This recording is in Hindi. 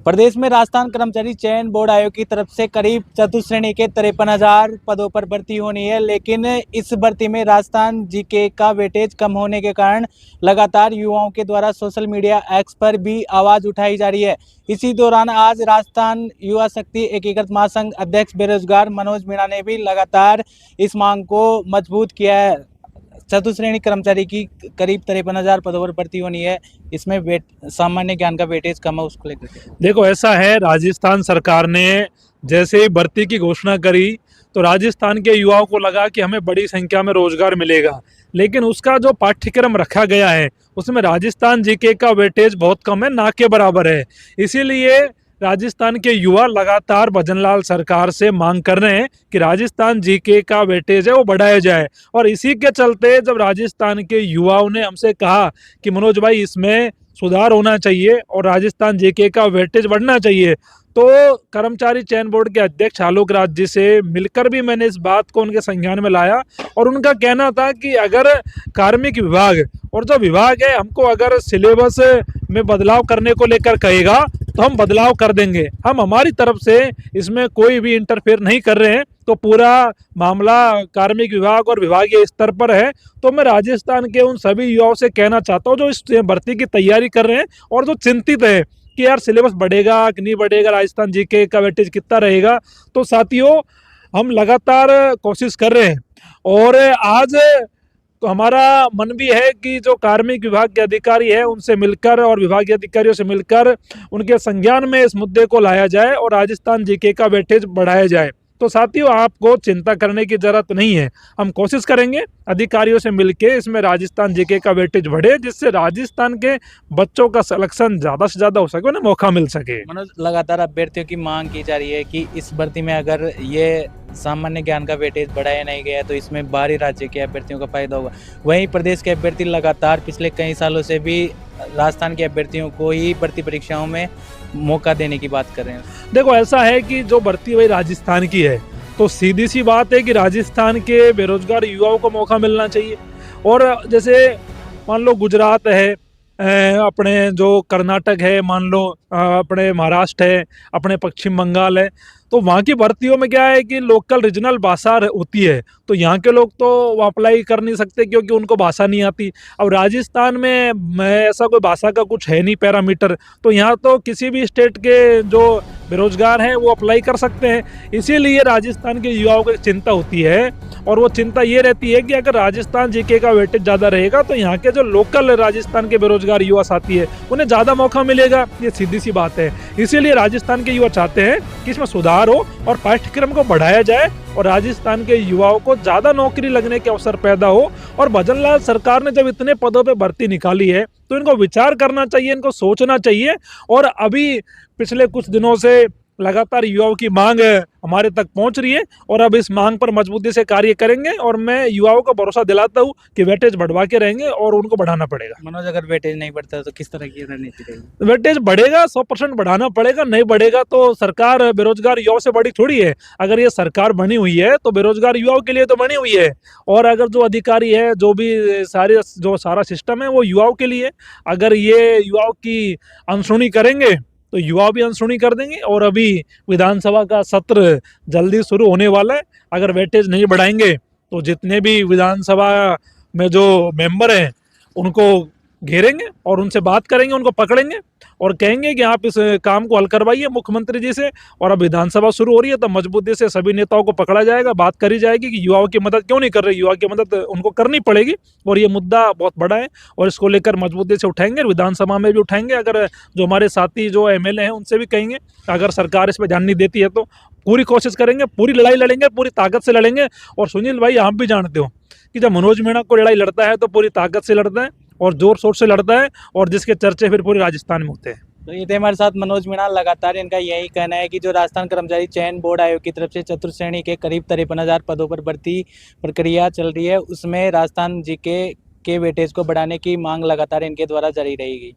प्रदेश में राजस्थान कर्मचारी चयन बोर्ड आयोग की तरफ से करीब चतुश्रेणी के 53,000 पदों पर भर्ती होनी है, लेकिन इस भर्ती में राजस्थान जीके का वेटेज कम होने के कारण लगातार युवाओं के द्वारा सोशल मीडिया एक्स पर भी आवाज़ उठाई जा रही है। इसी दौरान आज राजस्थान युवा शक्ति एकीकृत महासंघ अध्यक्ष बेरोजगार मनोज मीणा ने भी लगातार इस मांग को मजबूत किया है। चतुश्रेणी कर्मचारी की करीब 53,000 पदों पर भर्ती होनी है, इसमें सामान्य ज्ञान का वेटेज कम है, उसको लेकर देखो ऐसा है, राजस्थान सरकार ने जैसे ही भर्ती की घोषणा करी तो राजस्थान के युवाओं को लगा कि हमें बड़ी संख्या में रोजगार मिलेगा, लेकिन उसका जो पाठ्यक्रम रखा गया है उसमें राजस्थान जीके का वेटेज बहुत कम है, ना के बराबर है। इसीलिए राजस्थान के युवा लगातार भजनलाल सरकार से मांग कर रहे हैं कि राजस्थान जीके का वेटेज है वो बढ़ाया जाए। और इसी के चलते जब राजस्थान के युवाओं ने हमसे कहा कि मनोज भाई इसमें सुधार होना चाहिए और राजस्थान जीके का वेटेज बढ़ना चाहिए, तो कर्मचारी चयन बोर्ड के अध्यक्ष आलोक राज जी से मिलकर भी मैंने इस बात को उनके संज्ञान में लाया। और उनका कहना था कि अगर कार्मिक विभाग और जो विभाग है हमको अगर सिलेबस में बदलाव करने को लेकर कहेगा तो हम बदलाव कर देंगे, हम हमारी तरफ से इसमें कोई भी इंटरफेयर नहीं कर रहे हैं। तो पूरा मामला कार्मिक विभाग और विभागीय स्तर पर है। तो मैं राजस्थान के उन सभी युवाओं से कहना चाहता हूँ जो इस भर्ती की तैयारी कर रहे हैं और जो चिंतित है कि यार सिलेबस बढ़ेगा कि नहीं बढ़ेगा, राजस्थान जीके का वेटेज कितना रहेगा। तो साथियों, हम लगातार कोशिश कर रहे हैं और आज तो हमारा मन भी है कि जो कार्मिक विभाग के अधिकारी है उनसे मिलकर और विभागीय अधिकारियों से मिलकर उनके संज्ञान में इस मुद्दे को लाया जाए और राजस्थान जीके का वेटेज बढ़ाया जाए। तो साथियों, आपको चिंता करने की जरूरत नहीं है, हम कोशिश करेंगे अधिकारियों से मिलके इसमें राजस्थान जीके का वेटेज बढ़े, जिससे राजस्थान के बच्चों का सिलेक्शन ज़्यादा से ज़्यादा हो सके, उन्हें मौका मिल सके। मनोज, लगातार अभ्यर्थियों की मांग की जा रही है कि इस भर्ती में अगर ये सामान्य ज्ञान का वेटेज बढ़ाया नहीं गया तो इसमें बाहरी राज्य के अभ्यर्थियों का फायदा होगा। वहीं प्रदेश के अभ्यर्थी लगातार पिछले कई सालों से भी राजस्थान के अभ्यर्थियों को ही भर्ती परीक्षाओं में मौका देने की बात कर रहे हैं। देखो ऐसा है कि जो भर्ती हुई राजस्थान की है तो सीधी सी बात है कि राजस्थान के बेरोजगार युवाओं को मौका मिलना चाहिए। और जैसे मान लो गुजरात है, अपने जो कर्नाटक है, मान लो अपने महाराष्ट्र है, अपने पश्चिम बंगाल है, तो वहाँ की भर्तियों में क्या है कि लोकल रीजनल भाषा होती है, तो यहाँ के लोग तो अप्लाई कर नहीं सकते क्योंकि उनको भाषा नहीं आती। अब राजस्थान में ऐसा कोई भाषा का कुछ है नहीं पैरामीटर, तो यहाँ तो किसी भी स्टेट के जो बेरोजगार हैं वो अप्लाई कर सकते हैं। इसीलिए राजस्थान के युवाओं को चिंता होती है और वो चिंता ये रहती है कि अगर राजस्थान जीके का वेटेज ज़्यादा रहेगा तो यहाँ के जो लोकल राजस्थान के बेरोजगार युवा साथी है उन्हें ज़्यादा मौका मिलेगा। ये सीधी सी बात है। इसीलिए राजस्थान के युवा चाहते हैं कि इसमें सुधार हो और पाठ्यक्रम को बढ़ाया जाए और राजस्थान के युवाओं को ज़्यादा नौकरी लगने के अवसर पैदा हो। और भजनलाल सरकार ने जब इतने पदों पर भर्ती निकाली है तो इनको विचार करना चाहिए, इनको सोचना चाहिए। और अभी पिछले कुछ दिनों से लगातार युवाओं की मांग हमारे तक पहुंच रही है और अब इस मांग पर मजबूती से कार्य करेंगे और मैं युवाओं को भरोसा दिलाता हूं कि वेटेज बढ़वा के रहेंगे और उनको बढ़ाना पड़ेगा। मनोज, अगर वेटेज नहीं बढ़ता तो किस तरह की रणनीति रहेगी? वेटेज बढ़ेगा, 100% बढ़ाना पड़ेगा, नहीं बढ़ेगा तो सरकार बेरोजगार युवाओं से बड़ी थोड़ी है। अगर ये सरकार बनी हुई है तो बेरोजगार युवाओं के लिए तो बनी हुई है, और अगर जो अधिकारी है, जो भी सारा सिस्टम है वो युवाओं के लिए। अगर ये युवाओं की अनसुनी करेंगे तो युवा भी अनसुनी कर देंगे। और अभी विधानसभा का सत्र जल्दी शुरू होने वाला है, अगर वेटेज नहीं बढ़ाएंगे तो जितने भी विधानसभा में जो मेंबर हैं उनको घेरेंगे और उनसे बात करेंगे, उनको पकड़ेंगे और कहेंगे कि आप इस काम को हल करवाइए मुख्यमंत्री जी से। और अब विधानसभा शुरू हो रही है तो मजबूती से सभी नेताओं को पकड़ा जाएगा, बात करी जाएगी कि युवाओं की मदद क्यों नहीं कर रहे, युवा की मदद उनको करनी पड़ेगी। और ये मुद्दा बहुत बड़ा है और इसको लेकर मजबूती से उठाएंगे, विधानसभा में भी उठाएंगे। अगर जो हमारे साथी जो MLA हैं उनसे भी कहेंगे, अगर सरकार इस पर ध्यान नहीं देती है तो पूरी कोशिश करेंगे, पूरी लड़ाई लड़ेंगे, पूरी ताकत से लड़ेंगे। और सुनील भाई, आप भी जानते हो कि जब मनोज मीणा को लड़ाई लड़ता है तो पूरी ताकत से लड़ता है और जोर शोर से लड़ता है और जिसके चर्चे फिर पूरे राजस्थान में होते हैं। तो ये थे हमारे साथ मनोज मीणा। लगातार इनका यही कहना है कि जो राजस्थान कर्मचारी चयन बोर्ड आयोग की तरफ से चतुर्श्रेणी के करीब 53,000 पदों पर भर्ती प्रक्रिया चल रही है, उसमें राजस्थान जीके के वेटेज को बढ़ाने की मांग लगातार इनके द्वारा जारी रहेगी।